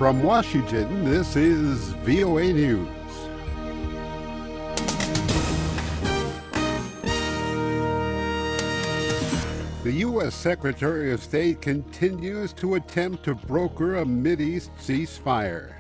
From Washington, this is VOA News. The U.S. Secretary of State continues to attempt to broker a Mideast ceasefire.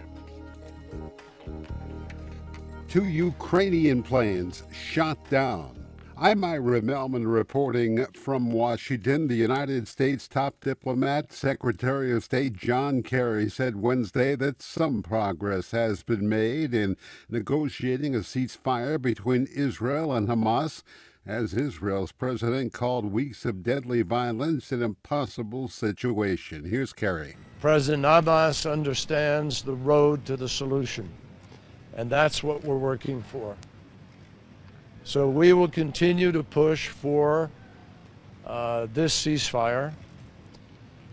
2 Ukrainian planes shot down. I'm Ira Mellman reporting from Washington. The United States top diplomat, Secretary of State John Kerry, said Wednesday that some progress has been made in negotiating a ceasefire between Israel and Hamas, as Israel's president called weeks of deadly violence an impossible situation. Here's Kerry. President Abbas understands the road to the solution, and that's what we're working for. So we will continue to push for this ceasefire.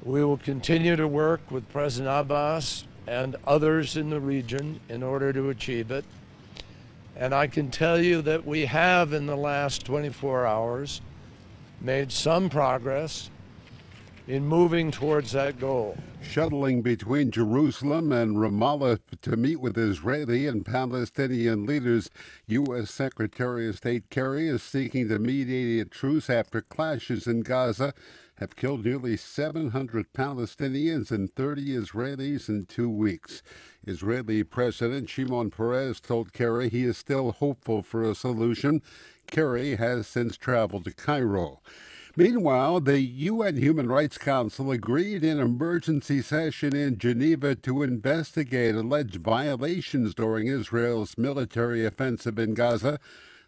We will continue to work with President Abbas and others in the region in order to achieve it. And I can tell you that we have, in the last 24 hours, made some progress in moving towards that goal. Shuttling between Jerusalem and Ramallah to meet with Israeli and Palestinian leaders, U.S. Secretary of State Kerry is seeking to mediate a truce after clashes in Gaza have killed nearly 700 Palestinians and 30 Israelis in 2 weeks. Israeli President Shimon Peres told Kerry he is still hopeful for a solution. Kerry has since traveled to Cairo. Meanwhile, the UN Human Rights Council agreed in emergency session in Geneva to investigate alleged violations during Israel's military offensive in Gaza.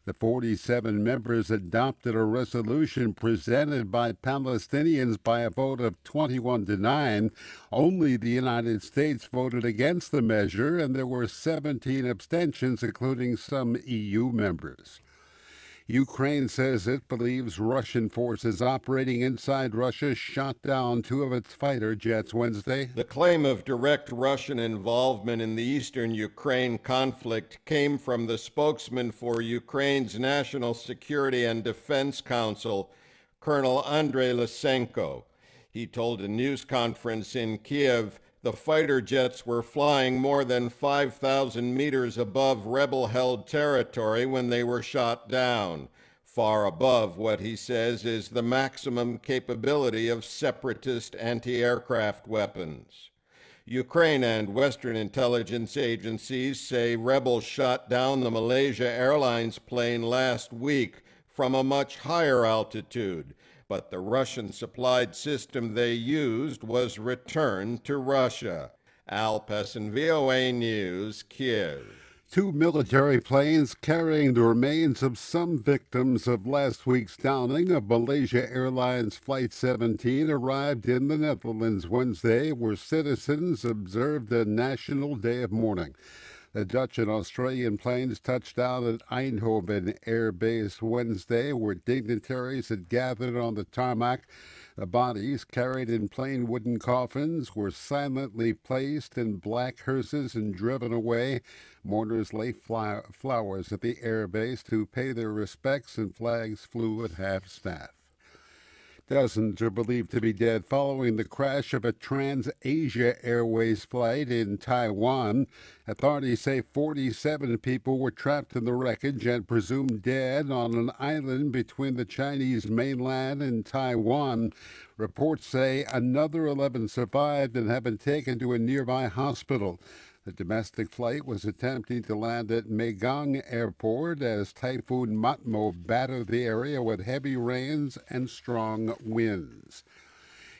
The 47 members adopted a resolution presented by Palestinians by a vote of 21-9. Only the United States voted against the measure, and there were 17 abstentions, including some EU members. Ukraine says it believes Russian forces operating inside Russia shot down 2 of its fighter jets Wednesday. The claim of direct Russian involvement in the eastern Ukraine conflict came from the spokesman for Ukraine's National Security and Defense Council, Colonel Andrei Lysenko. He told a news conference in Kiev the fighter jets were flying more than 5,000 meters above rebel-held territory when they were shot down, far above what he says is the maximum capability of separatist anti-aircraft weapons. Ukraine and Western intelligence agencies say rebels shot down the Malaysia Airlines plane last week from a much higher altitude, but the Russian-supplied system they used was returned to Russia. Al Pessin, VOA News, Kiev. 2 military planes carrying the remains of some victims of last week's downing of Malaysia Airlines Flight 17 arrived in the Netherlands Wednesday, where citizens observed a national day of mourning. The Dutch and Australian planes touched down at Eindhoven Air Base Wednesday, where dignitaries had gathered on the tarmac. The bodies, carried in plain wooden coffins, were silently placed in black hearses and driven away. Mourners lay flowers at the air base to pay their respects, and flags flew at half-staff. Dozens are believed to be dead following the crash of a Trans-Asia Airways flight in Taiwan. Authorities say 47 people were trapped in the wreckage and presumed dead on an island between the Chinese mainland and Taiwan. Reports say another 11 survived and have been taken to a nearby hospital. The domestic flight was attempting to land at Megang Airport as Typhoon Matmo battered the area with heavy rains and strong winds.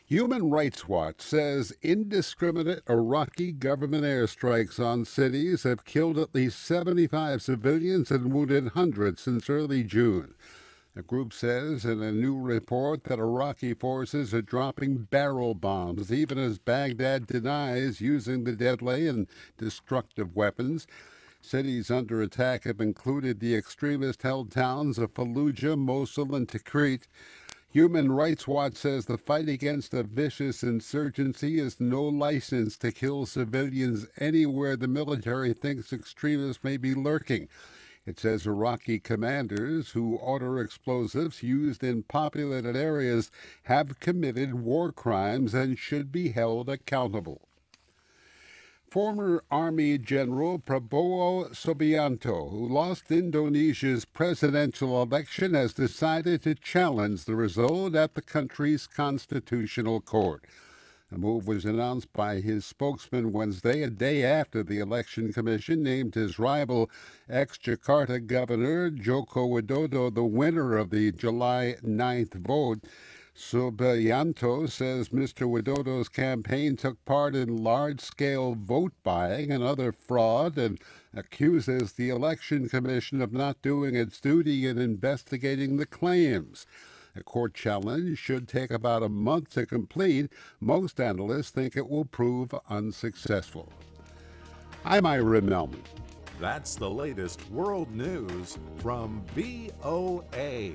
Human Rights Watch says indiscriminate Iraqi government airstrikes on cities have killed at least 75 civilians and wounded hundreds since early June. The group says in a new report that Iraqi forces are dropping barrel bombs, even as Baghdad denies using the deadly and destructive weapons. Cities under attack have included the extremist-held towns of Fallujah, Mosul, and Tikrit. Human Rights Watch says the fight against a vicious insurgency is no license to kill civilians anywhere the military thinks extremists may be lurking. It says Iraqi commanders who order explosives used in populated areas have committed war crimes and should be held accountable. Former Army General Prabowo Subianto, who lost Indonesia's presidential election, has decided to challenge the result at the country's constitutional court. The move was announced by his spokesman Wednesday, a day after the Election Commission named his rival, ex-Jakarta Governor Joko Widodo, the winner of the July 9th vote. Subianto says Mr. Widodo's campaign took part in large-scale vote buying and other fraud and accuses the Election Commission of not doing its duty in investigating the claims. A court challenge should take about a month to complete. Most analysts think it will prove unsuccessful. I'm Ira Mellman. That's the latest world news from VOA.